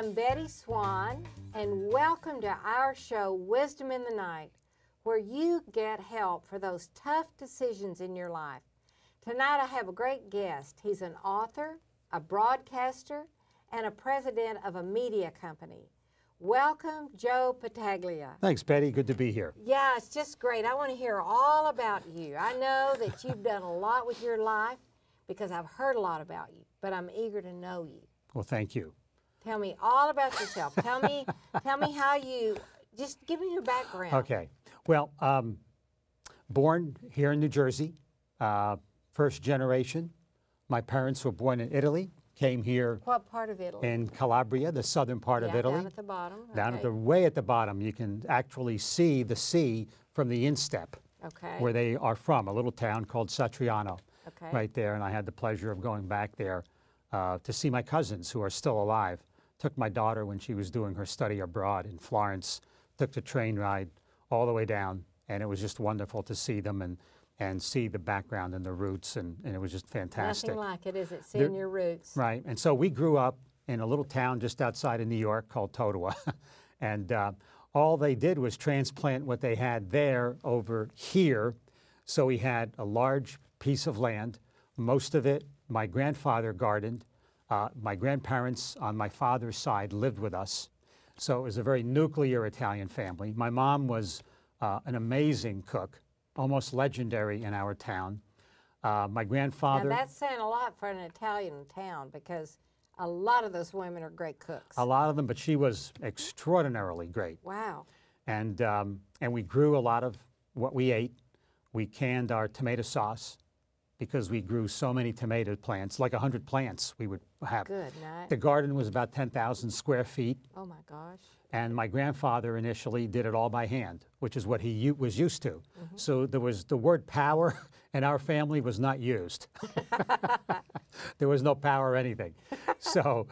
I'm Betty Swann, and welcome to our show, Wisdom in the Night, where you get help for those tough decisions in your life. Tonight I have a great guest. He's an author, a broadcaster, and a president of a media company. Welcome, Joe Battaglia. Thanks, Betty. Good to be here. Yeah, it's just great. I want to hear all about you. I know that you've done a lot with your life because I've heard a lot about you, but I'm eager to know you. Well, thank you. Tell me all about yourself. Tell me how you, just give me your background. Okay. Well, born here in New Jersey, first generation. My parents were born in Italy, came here. What part of Italy? In Calabria, the southern part of Italy. Down at the bottom. Down at the way at the bottom, you can actually see the sea from the instep. Okay. Where they are from, a little town called Satriano. Okay. Right there, and I had the pleasure of going back there to see my cousins who are still alive. Took my daughter when she was doing her study abroad in Florence, took the train ride all the way down, and it was just wonderful to see them and see the background and the roots, and it was just fantastic. Nothing like it, is it, seeing your roots? Right, and so we grew up in a little town just outside of New York called Totowa, and all they did was transplant what they had there over here, so we had a large piece of land, most of it my grandfather gardened. My grandparents on my father's side lived with us, so it was a very nuclear Italian family. My mom was an amazing cook, almost legendary in our town. My grandfather... Now that's saying a lot for an Italian town because a lot of those women are great cooks. A lot of them, but she was extraordinarily great. Wow. And we grew a lot of what we ate. We canned our tomato sauce, because we grew so many tomato plants, like 100 plants we would have. Good night. The garden was about 10,000 square feet. Oh my gosh. And my grandfather initially did it all by hand, which is what he was used to. Mm-hmm. So there was the word power in our family was not used. There was no power or anything. So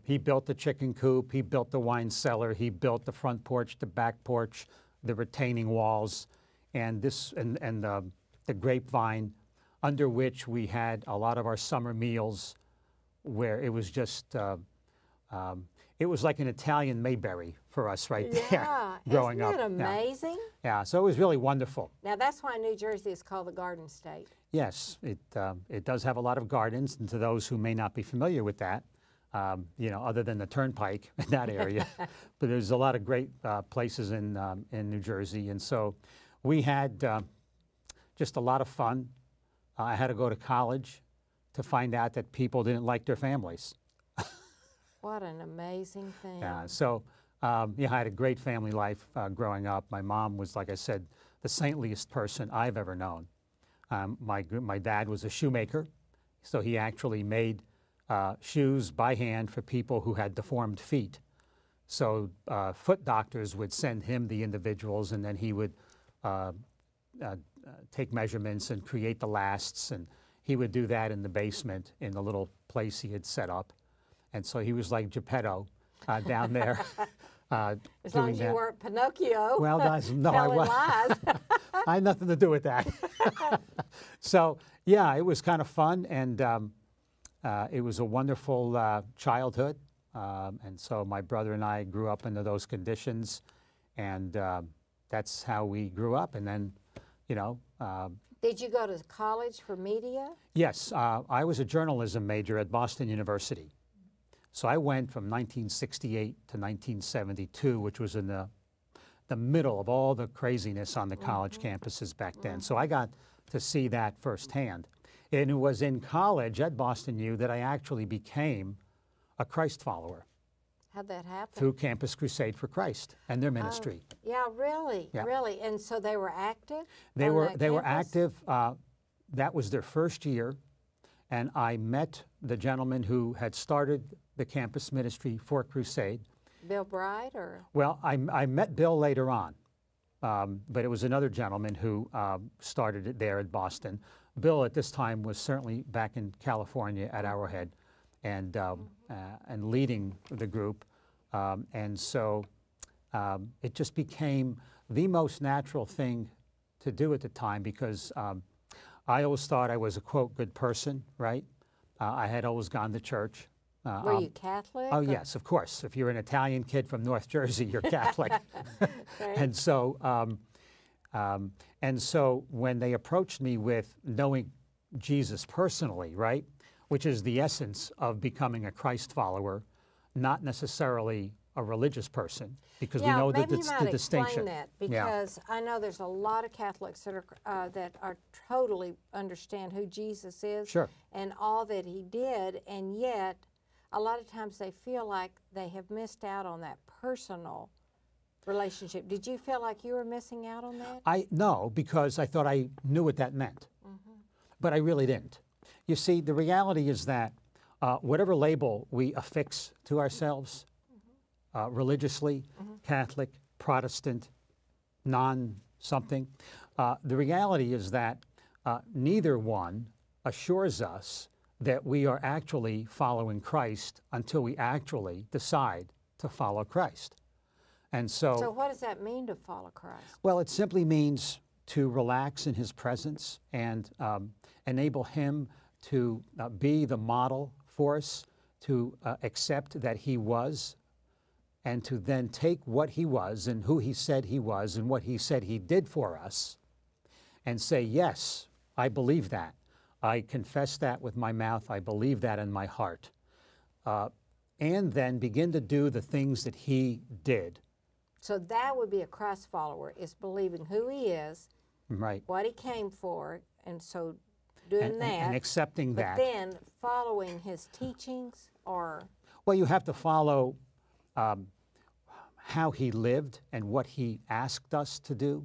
he built the chicken coop, he built the wine cellar, he built the front porch, the back porch, the retaining walls, and the grapevine, under which we had a lot of our summer meals, where it was just, it was like an Italian Mayberry for us right there, growing up. Isn't it amazing? Yeah, so it was really wonderful. Now that's why New Jersey is called the Garden State. Yes, it does have a lot of gardens, and to those who may not be familiar with that, you know, other than the Turnpike in that area, but there's a lot of great places in New Jersey, and so we had just a lot of fun. I had to go to college to find out that people didn't like their families. What an amazing thing. Yeah, so I had a great family life growing up. My mom was, like I said, the saintliest person I've ever known. My dad was a shoemaker, so he actually made shoes by hand for people who had deformed feet. So foot doctors would send him the individuals, and then he would take measurements and create the lasts, and he would do that in the basement in the little place he had set up. And so he was like Geppetto down there. As long as you weren't Pinocchio. Well, no, I wasn't. I had nothing to do with that. So yeah, it was kind of fun, and it was a wonderful childhood. And so my brother and I grew up under those conditions, and that's how we grew up. And then, you know. Did you go to college for media? Yes, I was a journalism major at Boston University. So I went from 1968 to 1972, which was in the middle of all the craziness on the college campuses back then. So I got to see that firsthand. And it was in college at Boston U that I actually became a Christ follower. How'd that happen? Through Campus Crusade for Christ and their ministry. Yeah, really, really. And so they were active? They were active. That was their first year, and I met the gentleman who had started the campus ministry for Crusade. Bill Bright, or? Well, I met Bill later on, but it was another gentleman who started it there at Boston. Bill at this time was certainly back in California at Arrowhead, and leading the group, and so it just became the most natural thing to do at the time, because I always thought I was a, quote, good person, right? I had always gone to church. Were you Catholic? Oh, yes, of course. If you're an Italian kid from North Jersey, you're Catholic. Right. And so when they approached me with knowing Jesus personally, right, which is the essence of becoming a Christ follower, not necessarily a religious person, because we know maybe the you might distinction. explain that, because I know there's a lot of Catholics that are totally understand who Jesus is Sure. and all that he did, and yet a lot of times they feel like they have missed out on that personal relationship. Did you feel like you were missing out on that? No, because I thought I knew what that meant, but I really didn't. You see, the reality is that whatever label we affix to ourselves, religiously, Catholic, Protestant, non-something, the reality is that neither one assures us that we are actually following Christ until we actually decide to follow Christ. And So what does that mean to follow Christ? well, it simply means to relax in his presence and enable him to be the model for us, to accept that he was, and to then take what he was and who he said he was and what he said he did for us and say, yes, I believe that. I confess that with my mouth. I believe that in my heart. And then begin to do the things that he did. So that would be a Christ follower, is believing who he is, Right. what he came for, and so doing that. And accepting but that. then following his teachings, or? Well, you have to follow how he lived and what he asked us to do.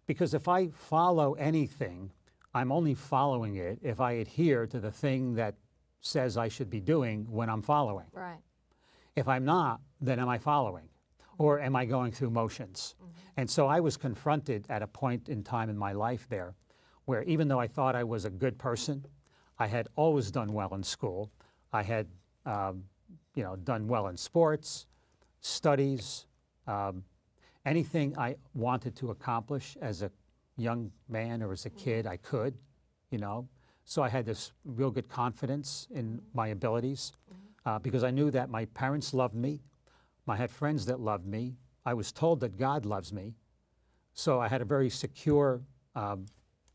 Because if I follow anything, I'm only following it if I adhere to the thing that says I should be doing when I'm following. Right. If I'm not, then am I following? Or am I going through motions? And so I was confronted at a point in time in my life there where even though I thought I was a good person, I had always done well in school. I had done well in sports, studies, anything I wanted to accomplish as a young man or as a kid, I could, So I had this real good confidence in my abilities because I knew that my parents loved me. I had friends that loved me. I was told that God loves me. So I had a very secure,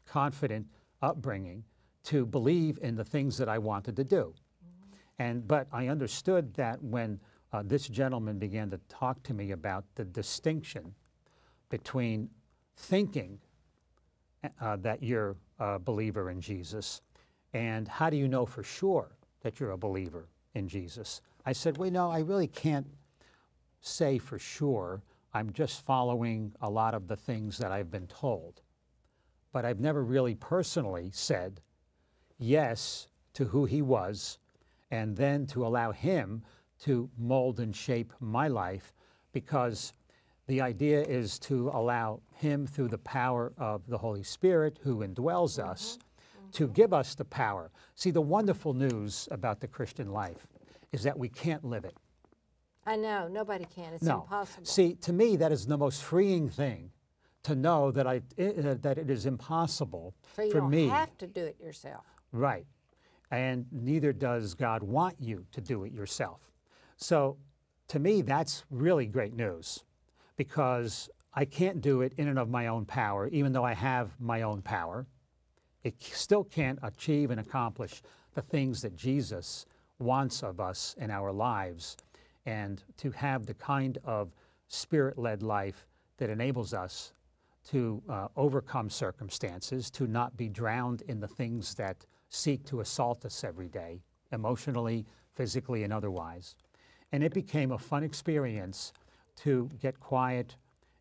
confident upbringing to believe in the things that I wanted to do. But I understood that when this gentleman began to talk to me about the distinction between thinking that you're a believer in Jesus and how do you know for sure that you're a believer in Jesus? I said, well, no, I really can't say for sure. I'm just following a lot of the things that I've been told. But I've never really personally said yes to who he was and then to allow him to mold and shape my life, because the idea is to allow him, through the power of the Holy Spirit who indwells us, to give us the power. See, the wonderful news about the Christian life is that we can't live it. I know, nobody can. It's No. impossible. See, to me, that is the most freeing thing, to know that that it is impossible so you for don't me. have to do it yourself. Right. And neither does God want you to do it yourself. So to me, that's really great news, because I can't do it in and of my own power, even though I have my own power. It still can't achieve and accomplish the things that Jesus wants of us in our lives, and to have the kind of Spirit-led life that enables us to overcome circumstances, to not be drowned in the things that seek to assault us every day, emotionally, physically, and otherwise. And it became a fun experience to get quiet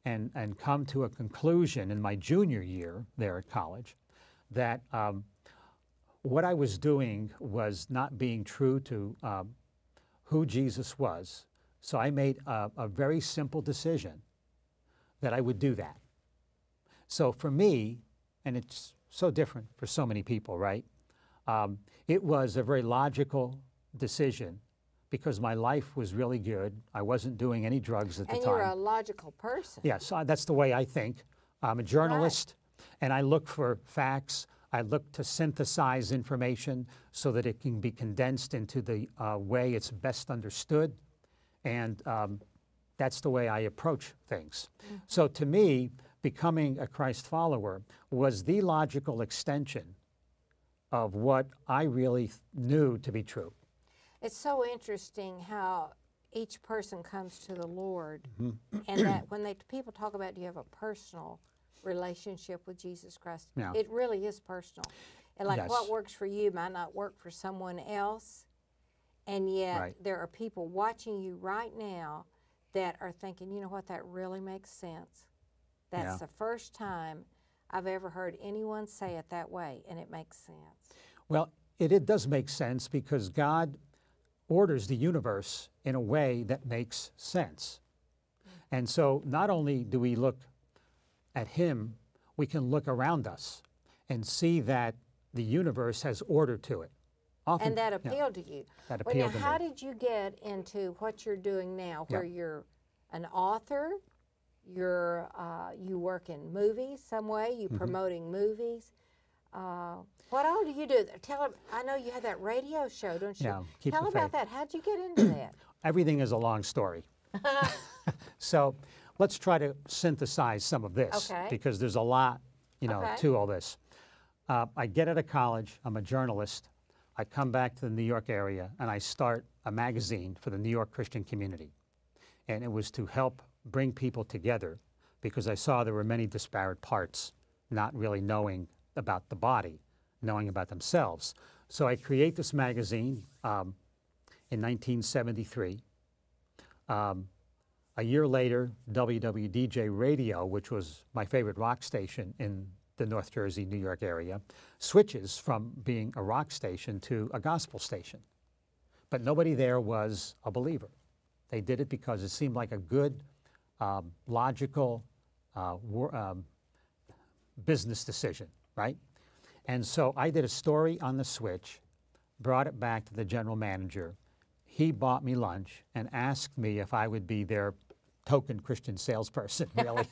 and come to a conclusion in my junior year there at college that what I was doing was not being true to who Jesus was. So I made a very simple decision that I would do that. So for me, and it's so different for so many people, right? It was a very logical decision because my life was really good. I wasn't doing any drugs at the time. And you're a logical person. Yes, that's the way I think. I'm a journalist, and I look for facts. I look to synthesize information so that it can be condensed into the way it's best understood. And that's the way I approach things. Mm-hmm. So to me, becoming a Christ follower was the logical extension of what I really knew to be true. It's so interesting how each person comes to the Lord, mm-hmm. and that when people talk about, do you have a personal relationship with Jesus Christ? Yeah. It really is personal. And like yes. what works for you might not work for someone else, and yet right. there are people watching you right now that are thinking, you know what, that really makes sense. That's the first time I've ever heard anyone say it that way, and it makes sense. Well, it does make sense because God orders the universe in a way that makes sense. Mm-hmm. And so not only do we look at Him, we can look around us and see that the universe has order to it. Often, and that appealed to you. That appealed to me. How did you get into what you're doing now, where you're an author, you work in movies some way, you promoting movies? What all do you do? Tell them. I know you had that radio show, don't you? Yeah, Tell about that. How'd you get into that? Everything is a long story. So let's try to synthesize some of this, because there's a lot, to all this. I get out of college. I'm a journalist. I come back to the New York area, and I start a magazine for the New York Christian community. And it was to help bring people together, because I saw there were many disparate parts, not really knowing about the body, knowing about themselves. So I create this magazine in 1973. A year later, WWDJ Radio, which was my favorite rock station in the North Jersey, New York area, switches from being a rock station to a gospel station. But nobody there was a believer. They did it because it seemed like a good, logical business decision, right? And so I did a story on the switch, brought it back to the general manager. He bought me lunch and asked me if I would be their token Christian salesperson, really.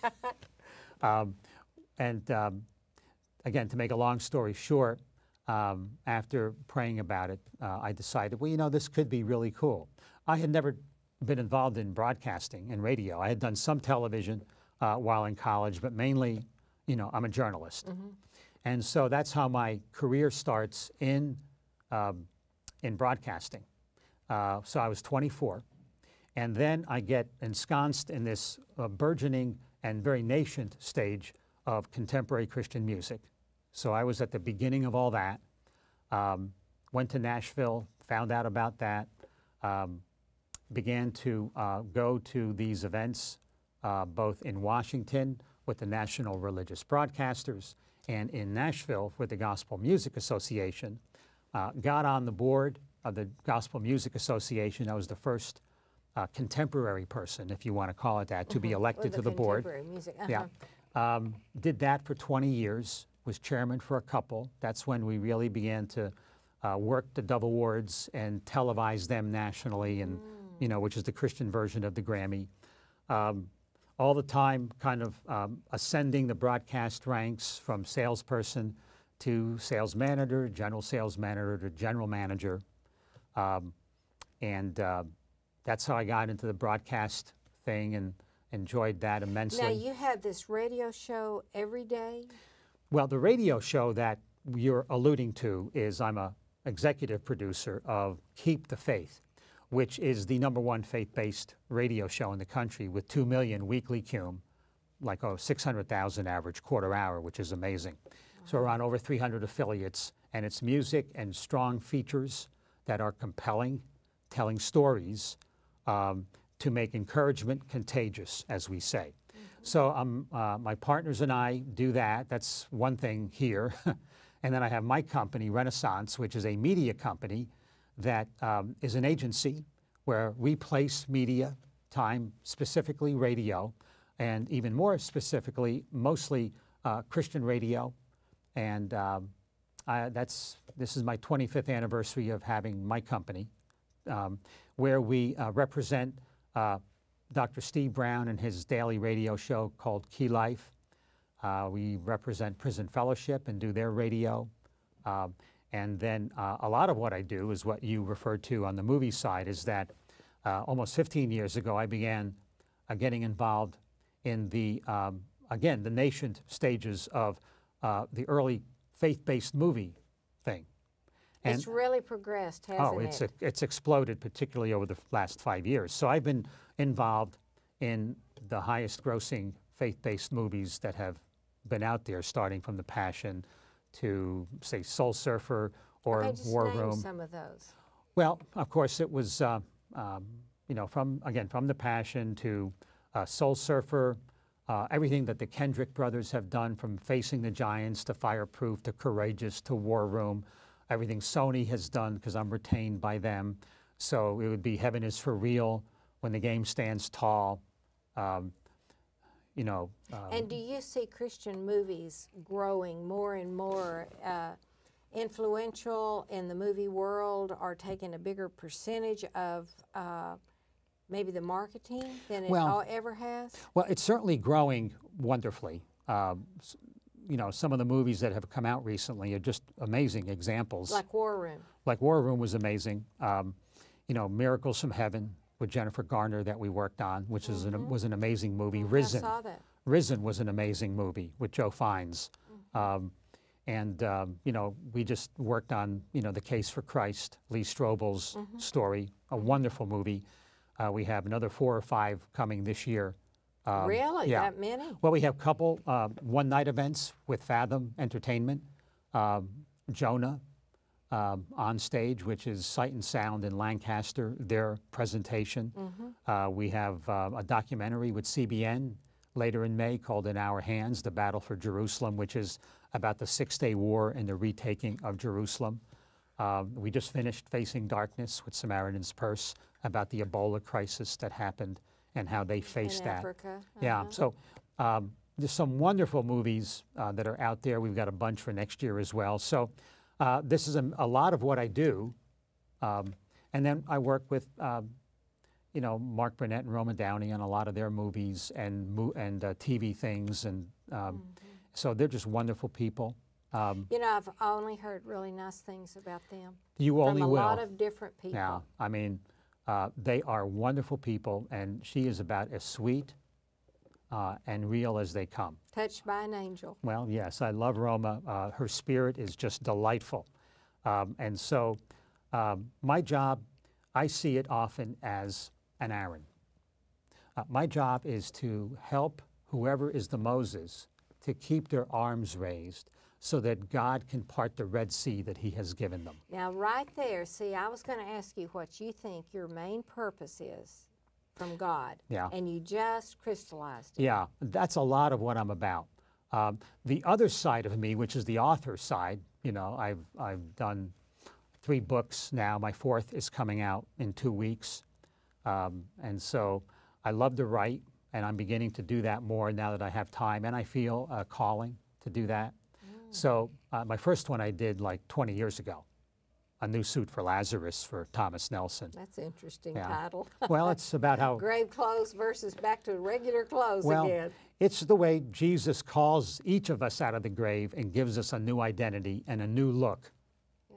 Again, to make a long story short, after praying about it, I decided, well, this could be really cool. I had never been involved in broadcasting and radio. I had done some television while in college, but mainly, I'm a journalist. Mm-hmm. And so that's how my career starts in broadcasting. So I was 24. And then I get ensconced in this burgeoning and very nascent stage of contemporary Christian music. So I was at the beginning of all that. Went to Nashville, found out about that, began to go to these events, both in Washington with the National Religious Broadcasters and in Nashville with the Gospel Music Association. Got on the board of the Gospel Music Association. I was the first contemporary person, if you want to call it that, to be elected to the board. Music. Yeah. Did that for 20 years, was chairman for a couple. That's when we really began to work the Dove Awards and televise them nationally, and which is the Christian version of the Grammy. All the time kind of ascending the broadcast ranks from salesperson to sales manager, general sales manager to general manager. That's how I got into the broadcast thing and enjoyed that immensely. Now, you have this radio show every day? Well, the radio show that you're alluding to is I'm a executive producer of Keep the Faith, which is the #1 faith-based radio show in the country with 2 million weekly cum, like 600,000 average quarter hour, which is amazing. So we're on over 300 affiliates, and it's music and strong features that are compelling, telling stories to make encouragement contagious, as we say. So my partners and I do that. That's one thing here. And then I have my company, Renaissance, which is a media company that is an agency where we place media time, specifically radio, and even more specifically, mostly Christian radio. And this is my 25th anniversary of having my company, where we represent Dr. Steve Brown and his daily radio show called Key Life. We represent Prison Fellowship and do their radio. And then a lot of what I do is what you referred to on the movie side, is that almost 15 years ago I began getting involved in the, again, the nascent stages of the early faith-based movie thing. And it's really progressed, hasn't it? It's exploded, particularly over the last 5 years. So I've been involved in the highest grossing faith-based movies that have been out there, starting from The Passion to, say, Soul Surfer or just War name Room. some of those. Well, of course, it was, you know, from The Passion to Soul Surfer, everything that the Kendrick brothers have done, from Facing the Giants to Fireproof to Courageous to War Room, everything Sony has done, because I'm retained by them. So it would be Heaven is for Real, When the Game Stands Tall, you know. And do you see Christian movies growing more and more influential in the movie world, or taking a bigger percentage of maybe the marketing than it ever has? Well, it's certainly growing wonderfully. You know, some of the movies that have come out recently are just amazing examples. Like War Room. Like War Room was amazing. You know, Miracles from Heaven with Jennifer Garner that we worked on, which was an amazing movie. Risen. I saw that. Risen was an amazing movie with Joe Fiennes. You know, we just worked on, you know, The Case for Christ, Lee Strobel's story, a wonderful movie. We have another 4 or 5 coming this year. Really? Yeah. That many? Well, we have a couple one-night events with Fathom Entertainment, Jonah on stage, which is Sight and Sound in Lancaster, their presentation. We have a documentary with CBN later in May called In Our Hands, The Battle for Jerusalem, which is about the Six-Day War and the retaking of Jerusalem. We just finished Facing Darkness with Samaritan's Purse, about the Ebola crisis that happened and how they faced in that. Africa. Yeah, so there's some wonderful movies that are out there. We've got a bunch for next year as well. So this is a lot of what I do. And then I work with, you know, Mark Burnett and Roma Downey on a lot of their movies and TV things. And so they're just wonderful people. You know, I've only heard really nice things about them. You only will. From a lot of different people. Yeah, I mean, they are wonderful people, and she is about as sweet and real as they come. Touched by an angel. Well, yes, I love Roma. Her spirit is just delightful. And so my job, I see it often as an Aaron. My job is to help whoever is the Moses to keep their arms raised so that God can part the Red Sea that he has given them. Now, right there, see, I was going to ask you what you think your main purpose is from God. Yeah. And you just crystallized it. Yeah, that's a lot of what I'm about. The other side of me, which is the author side, you know, I've done 3 books now. My 4th is coming out in 2 weeks. And so I love to write, and I'm beginning to do that more now that I have time, and I feel a calling to do that. So my first one I did like 20 years ago, A New Suit for Lazarus for Thomas Nelson. That's an interesting Yeah. title. Well, it's about how... Grave clothes versus back to regular clothes again. It's the way Jesus calls each of us out of the grave and gives us a new identity and a new look. Yeah.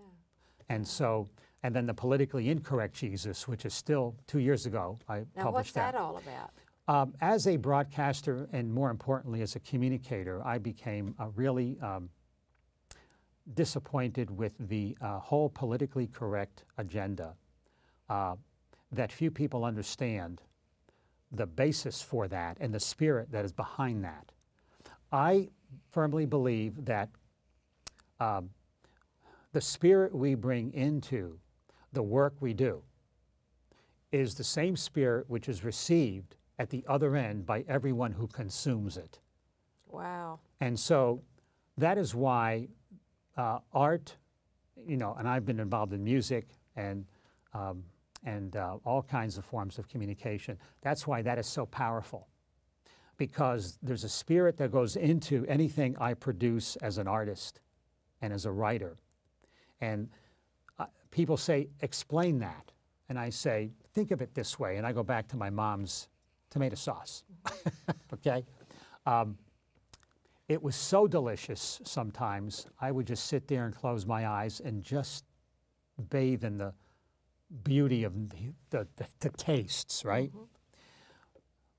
And so, and then the politically incorrect Jesus, which is still 2 years ago, I Now, what's published that all about? As a broadcaster, and more importantly as a communicator, I became really disappointed with the whole politically correct agenda, that few people understand the basis for that and the spirit that is behind that. I firmly believe that the spirit we bring into the work we do is the same spirit which is received at the other end by everyone who consumes it. Wow. And so that is why art, you know, and I've been involved in music and all kinds of forms of communication. That's why that is so powerful, because there's a spirit that goes into anything I produce as an artist and as a writer. And people say, explain that. And I say, think of it this way. And I go back to my mom's tomato sauce, okay? it was so delicious sometimes, I would just sit there and close my eyes and just bathe in the beauty of the tastes, right? Mm-hmm.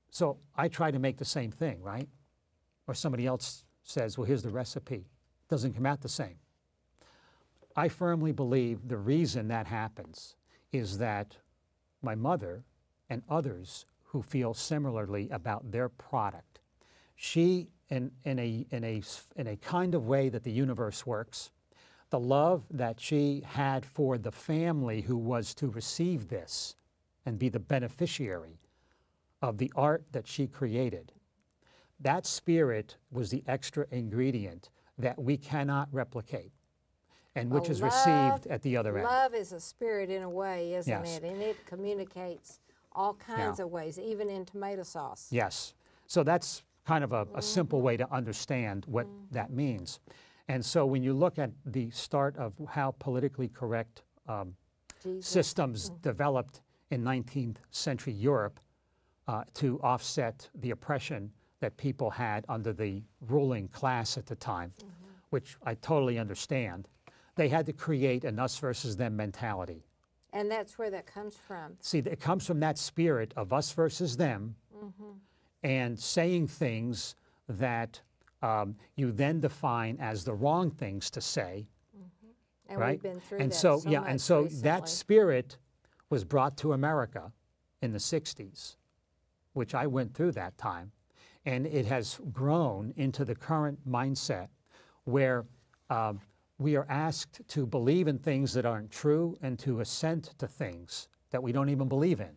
So I try to make the same thing, right? Or somebody else says, well, here's the recipe. Doesn't come out the same. I firmly believe the reason that happens is that my mother and others who feel similarly about their product, she, in a kind of way that the universe works, the love that she had for the family who was to receive this and be the beneficiary of the art that she created, that spirit was the extra ingredient that we cannot replicate, and which is received at the other end. Love is a spirit in a way, isn't Yes. it? And it communicates all kinds of ways, even in tomato sauce. Yes. So that's kind of a simple way to understand what that means. And so when you look at the start of how politically correct systems developed in 19th century Europe to offset the oppression that people had under the ruling class at the time, which I totally understand, they had to create an us versus them mentality. And that's where that comes from. See, it comes from that spirit of us versus them, and saying things that you then define as the wrong things to say, And right? we've been through And that so, so yeah, much and so recently. that spirit was brought to America in the 60s, which I went through that time, and it has grown into the current mindset where we are asked to believe in things that aren't true and to assent to things that we don't even believe in.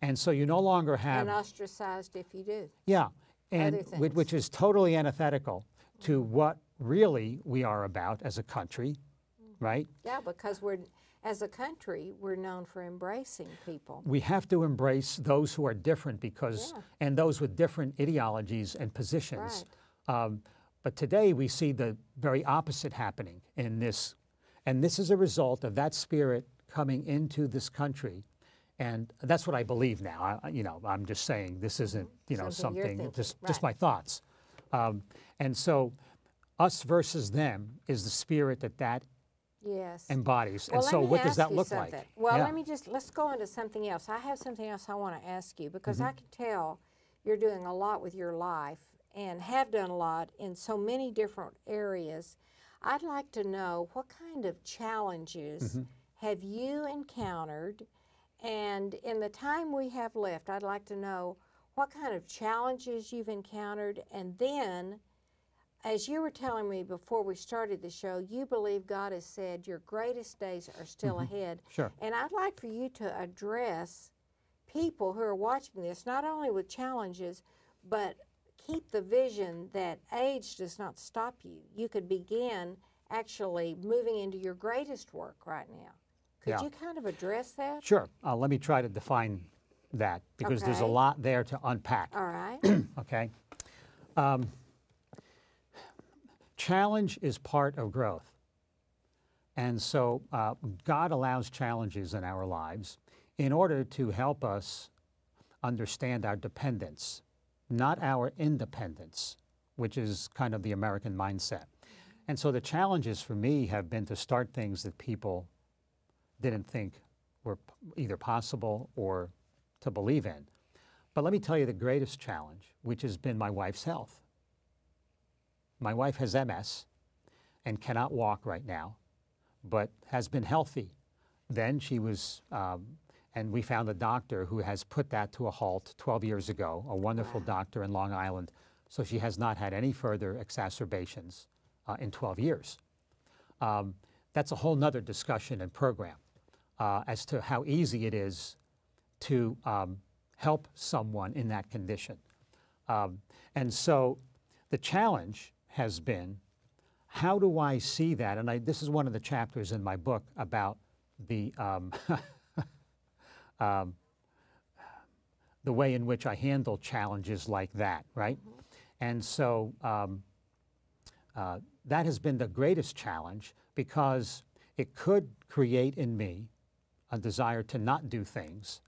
And so you no longer have... And ostracized if you do. Yeah, and Other things. which is totally antithetical to what really we are about as a country, right? Yeah, because as a country, we're known for embracing people. We have to embrace those who are different because, and those with different ideologies and positions. But today we see the very opposite happening in this, and this is a result of that spirit coming into this country. And that's what I believe now. I'm just saying this isn't, something just my thoughts. And so us versus them is the spirit that embodies. Well, and so what does that look something. like? Well, let's go into something else. I have something else I want to ask you because I can tell you're doing a lot with your life and have done a lot in so many different areas. I'd like to know what kind of challenges have you encountered? And in the time we have left, I'd like to know what kind of challenges you've encountered. And then, as you were telling me before we started the show, you believe God has said your greatest days are still ahead. Sure. And I'd like for you to address people who are watching this, not only with challenges, but keep the vision that age does not stop you. You could begin actually moving into your greatest work right now. Could you kind of address that? Sure. Let me try to define that because there's a lot there to unpack. All right. Okay. Challenge is part of growth. And so God allows challenges in our lives in order to help us understand our dependence, not our independence, which is kind of the American mindset. And so the challenges for me have been to start things that people didn't think were either possible or to believe in. But let me tell you the greatest challenge, which has been my wife's health. My wife has MS and cannot walk right now, but has been healthy. Then she was, and we found a doctor who has put that to a halt 12 years ago, a wonderful doctor in Long Island. So she has not had any further exacerbations in 12 years. That's a whole nother discussion and program as to how easy it is to help someone in that condition. And so the challenge has been, how do I see that? And this is one of the chapters in my book about the the way in which I handle challenges like that, right? And so that has been the greatest challenge because it could create in me a desire to not do things,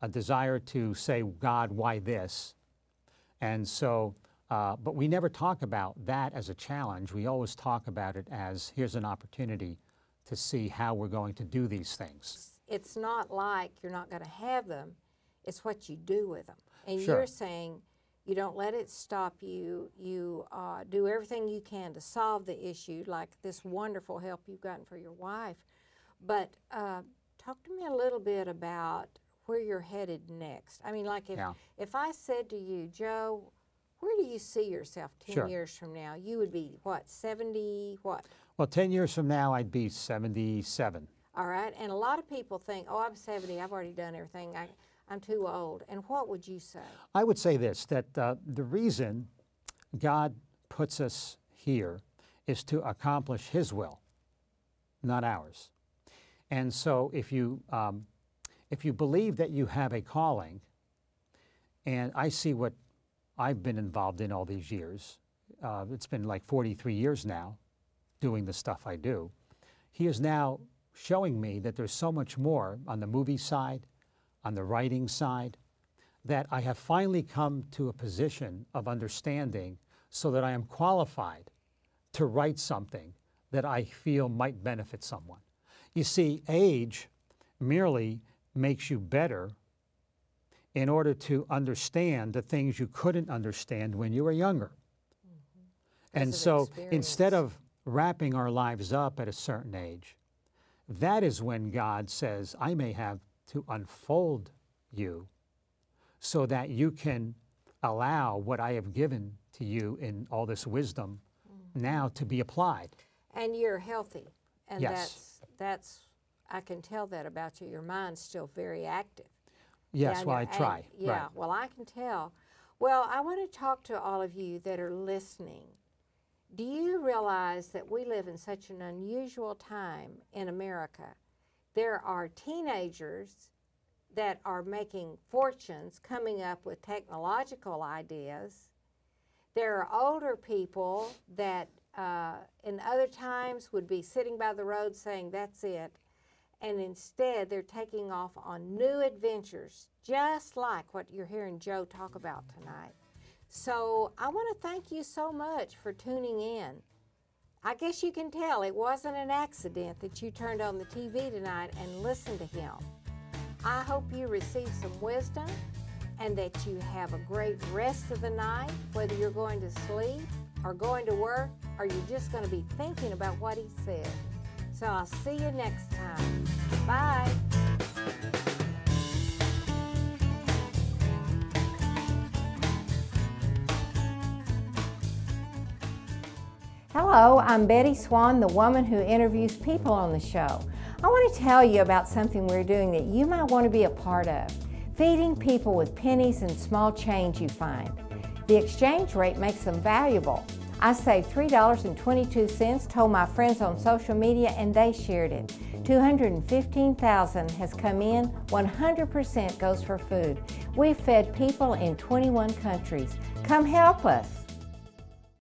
a desire to say, God, why this? And so But we never talk about that as a challenge. We always talk about it as here's an opportunity to see how we're going to do these things. It's not like you're not going to have them. It's what you do with them. And Sure. you're saying you don't let it stop you. You do everything you can to solve the issue, like this wonderful help you've gotten for your wife. But talk to me a little bit about where you're headed next. I mean, like if I said to you, Joe, where do you see yourself 10 Sure. years from now? You would be, what, 70, what? Well, 10 years from now, I'd be 77. All right, and a lot of people think, oh, I'm 70, I've already done everything, I'm too old. And what would you say? I would say this, that the reason God puts us here is to accomplish His will, not ours. And so if you believe that you have a calling, and I see what I've been involved in all these years, it's been like 43 years now doing the stuff I do, He is now showing me that there's so much more on the movie side, on the writing side, that I have finally come to a position of understanding so that I am qualified to write something that I feel might benefit someone. You see, age merely makes you better in order to understand the things you couldn't understand when you were younger. Mm-hmm. And so instead of wrapping our lives up at a certain age, that is when God says, I may have to unfold you so that you can allow what I have given to you in all this wisdom now to be applied. And you're healthy. And yes. that's I can tell that about you. Your mind's still very active. Yes, well, I try. Yeah, right. Well, I can tell. Well, I want to talk to all of you that are listening. Do you realize that we live in such an unusual time in America? There are teenagers that are making fortunes, coming up with technological ideas. There are older people that in other times would be sitting by the road saying, that's it. And instead, they're taking off on new adventures, just like what you're hearing Joe talk about tonight. So I want to thank you so much for tuning in. I guess you can tell it wasn't an accident that you turned on the TV tonight and listened to him. I hope you receive some wisdom and that you have a great rest of the night, whether you're going to sleep or going to work, or you're just going to be thinking about what he said. So I'll see you next time. Bye. Hello, I'm Betty Swann, the woman who interviews people on the show. I want to tell you about something we're doing that you might want to be a part of. Feeding people with pennies and small change you find. The exchange rate makes them valuable. I saved $3.22, told my friends on social media, and they shared it. $215,000 has come in, 100% goes for food. We've fed people in 21 countries. Come help us.